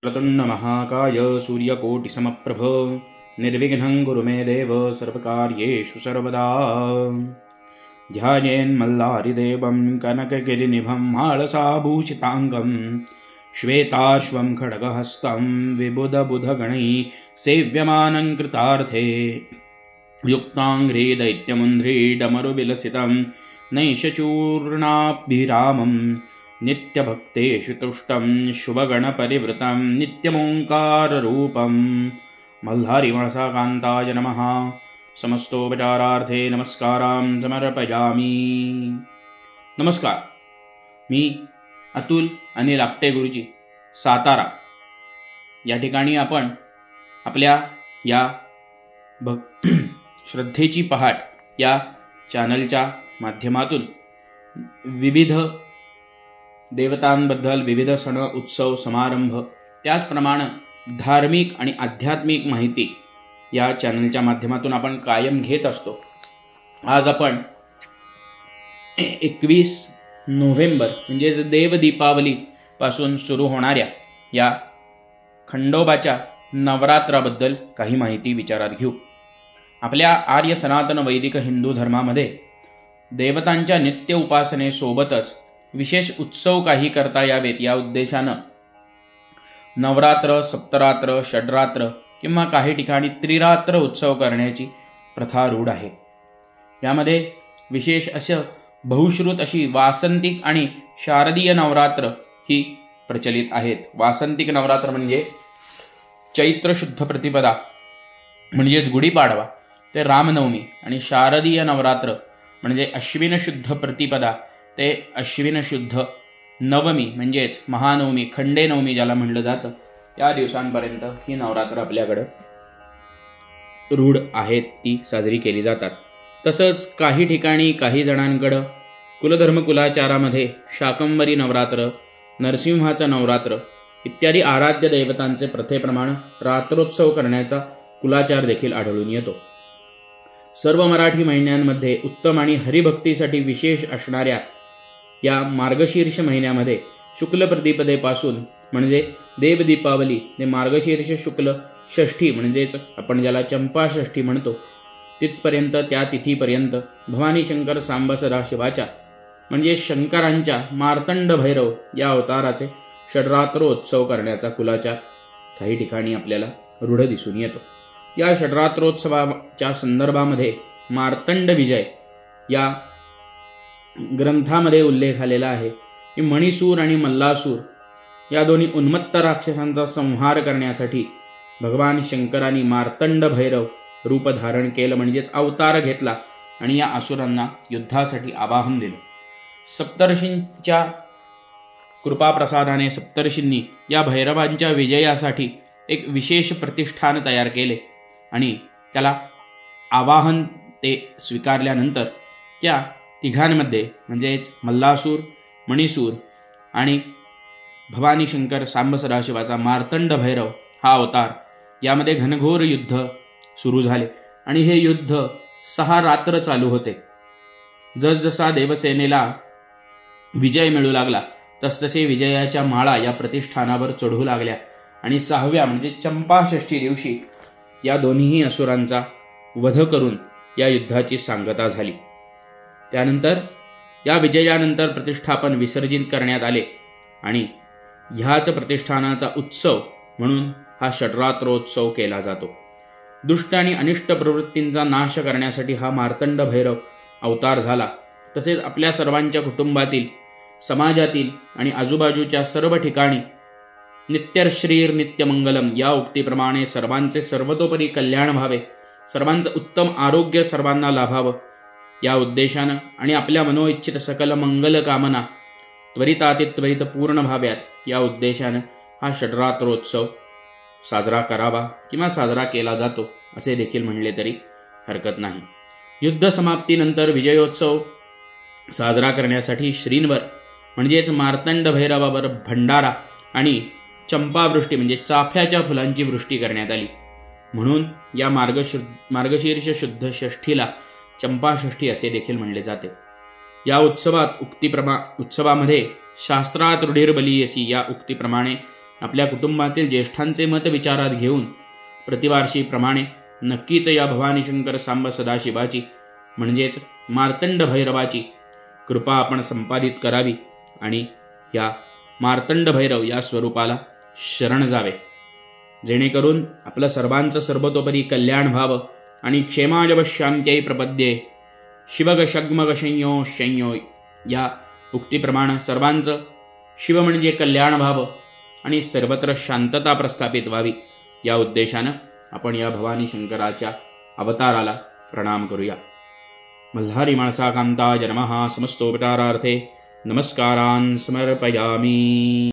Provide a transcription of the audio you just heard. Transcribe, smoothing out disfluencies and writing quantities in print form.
प्रतुण्ड महाकाय सूर्यकोटिसमप्रभ निर्विघ्नं कुरु मे देव सर्वकार्येषु सर्वदा। ध्यायेन्मल्लारिदेवं कनकगिरिनिभं माळसाभूषिताङ्गं श्वेताश्वं खड्गहस्तं विबुधबुधगणैः सेव्यमानं कृतार्थे युक्ताङ्घ्रे दैत्यमुन्ध्रीडमरुविलसितं नैशचूर्णाभिरामं नित्यभक्तेषु तुष्टं शुभगणपरिवृतं नित्यमोङ्काररूपं मल्हारिमनसाकान्ताय नमः। समस्तोपचारार्थे नमस्कारां समर्पयामि। नमस्कार, मी अतुल अनिल आपटे गुरुजी, सातारा या ठिकाणी आपण आपल्या या श्रद्धेची पहाट या चॅनलच्या माध्यमातून विविध देवतांबद्दल विविध सण उत्सव समारंभ त्याचप्रमाणे धार्मिक आणि आध्यात्मिक माहिती या चॅनलच्या माध्यमातून आपण कायम घेत असतो। आज आपण 21 नोव्हेंबर म्हणजेच देव दीपावली पासून सुरू होणाऱ्या या खंडोबाच्या नवरात्राबद्दल काही माहिती विचारात घेऊ। आपल्या आर्य सनातन वैदिक हिंदू धर्मामध्ये देवतांच्या नित्य उपासनेसोबतच विशेष उत्सव काही करता यावेत या उद्देशानं नवरात्र, सप्तरात्र, षडरात्र किंवा काही ठिकाणी त्रिरात्र उत्सव करण्याची प्रथा रूढ आहे। यामध्ये विशेष असं बहुश्रुत अशी वासंतिक आणि शारदीय नवरात्र ही प्रचलित आहेत। वासंतिक नवरात्र म्हणजे चैत्र शुद्ध प्रतिपदा म्हणजेच गुढीपाडवा ते रामनवमी आणि शारदीय नवरात्र म्हणजे अश्विन शुद्ध प्रतिपदा ते अश्विन शुद्ध नवमी म्हणजेच महानवमी खंडेनवमी ज्याला म्हटलं जातं या दिवसांपर्यंत ही नवरात्र आपल्याकडं रूढ आहेत, ती साजरी केली जातात। तसंच काही ठिकाणी काही जणांकडं कुलधर्म कुलाचारामध्ये शाकंभरी नवरात्र, नरसिंहाचं नवरात्र इत्यादी आराध्य देवतांचे प्रथेप्रमाणे रात्रोत्सव करण्याचा कुलाचार देखील आढळून येतो। सर्व मराठी महिन्यांमध्ये उत्तम आणि हरिभक्तीसाठी विशेष असणाऱ्या या मार्गशीर्ष महिन्यामध्ये शुक्ल प्रतिपदेपासून म्हणजे देव दीपावली ते मार्गशीर्ष शुक्ल षष्ठी म्हणजेच आपण ज्याला चंपा षष्ठी म्हणतो तिथपर्यंत त्या तिथीपर्यंत भवानी शंकर सांब सदाशिवाच्या म्हणजे शंकरांच्या मार्तंड भैरव या अवताराचे षडरात्रोत्सव करण्याचा कुलाचार काही ठिकाणी आपल्याला रूढ दिसून येतो। या षडरात्रोत्सवाच्या संदर्भामध्ये मार्तंड विजय या ग्रंथामध्ये उल्लेख आलेला आहे की मणिसूर आणि मल्लासूर या दोन्ही उन्मत्त राक्षसांचा संहार करण्यासाठी भगवान शंकरांनी मार्तंड भैरव रूप धारण केलं म्हणजेच अवतार घेतला आणि या असुरांना युद्धासाठी आवाहन दिलं। सप्तर्षींच्या कृपाप्रसादाने सप्तर्षींनी या भैरवांच्या विजयासाठी एक विशेष प्रतिष्ठान तयार केले आणि त्याला आवाहन ते स्वीकारल्यानंतर त्या तिघांमध्ये म्हणजेच मल्लासूर, मणिसूर आणि भवानी शंकर सांब सदाशिवाचा मार्तंड भैरव हा अवतार यामध्ये घनघोर युद्ध सुरू झाले आणि हे युद्ध 6 रात्र चालू होते। जसजसा देवसेनेला विजय मिळू लागला तसतसे विजयाच्या माळा या प्रतिष्ठानावर चढू लागल्या आणि 6व्या म्हणजे चंपाषष्ठी दिवशी या दोन्ही असुरांचा वध करून या युद्धाची सांगता झाली। त्यानंतर या विजयानंतर प्रतिष्ठापन विसर्जित करण्यात आले आणि ह्याच प्रतिष्ठानाचा उत्सव म्हणून हा षडरात्रोत्सव केला जातो। दुष्ट आणि अनिष्ट प्रवृत्तींचा नाश करण्यासाठी हा मार्तंड भैरव अवतार झाला। तसेच आपल्या सर्वांच्या कुटुंबातील, समाजातील आणि आजूबाजूच्या सर्व ठिकाणी नित्यश्रीर नित्यमंगलम या उक्तीप्रमाणे सर्वांचे सर्वतोपरी कल्याण व्हावे, सर्वांचं उत्तम आरोग्य सर्वांना लाभावं या उद्देशानं आणि आपल्या मनोइच्छित सकल मंगल कामना त्वरितातित्वरित पूर्ण व्हाव्यात या उद्देशानं हा षडरात्रोत्सव साजरा करावा किंवा साजरा केला जातो असे देखील म्हणले तरी हरकत नाही। युद्ध समाप्तीनंतर विजयोत्सव साजरा करण्यासाठी श्रींवर म्हणजेच मार्तंड भैरवावर भंडारा आणि चंपावृष्टी म्हणजे चाफ्याच्या फुलांची वृष्टी करण्यात आली। म्हणून या मार्गशीर्ष शुद्ध षष्ठीला चंपाषष्ठी असे देखील म्हणले जाते। या उत्सवामध्ये शास्त्रात रूढीर बलीयसी या उक्तीप्रमाणे आपल्या कुटुंबातील ज्येष्ठांचे मत विचारात घेऊन प्रतिवार्षीप्रमाणे नक्कीच या भवानी शंकर सांब सदाशिवाची म्हणजेच मार्तंड भैरवाची कृपा आपण संपादित करावी आणि या मार्तंड भैरव या स्वरूपाला शरण जावे, जेणेकरून आपलं सर्वांचं सर्वतोपरी कल्याण व्हावं आणि क्षेमाजवशांत्यै प्रपद्ये शिवगशग्मगशंयो शंयो या उक्तीप्रमाणे सर्वांचं शिव म्हणजे कल्याण व्हावं आणि सर्वत्र शांतता प्रस्थापित व्हावी, या उद्देशानं आपण या भवानी शंकराच्या अवताराला प्रणाम करूया. मल्हारी माणसा कांता जन्महा समस्तोपचारार्थे नमस्कारान् समर्पयामि.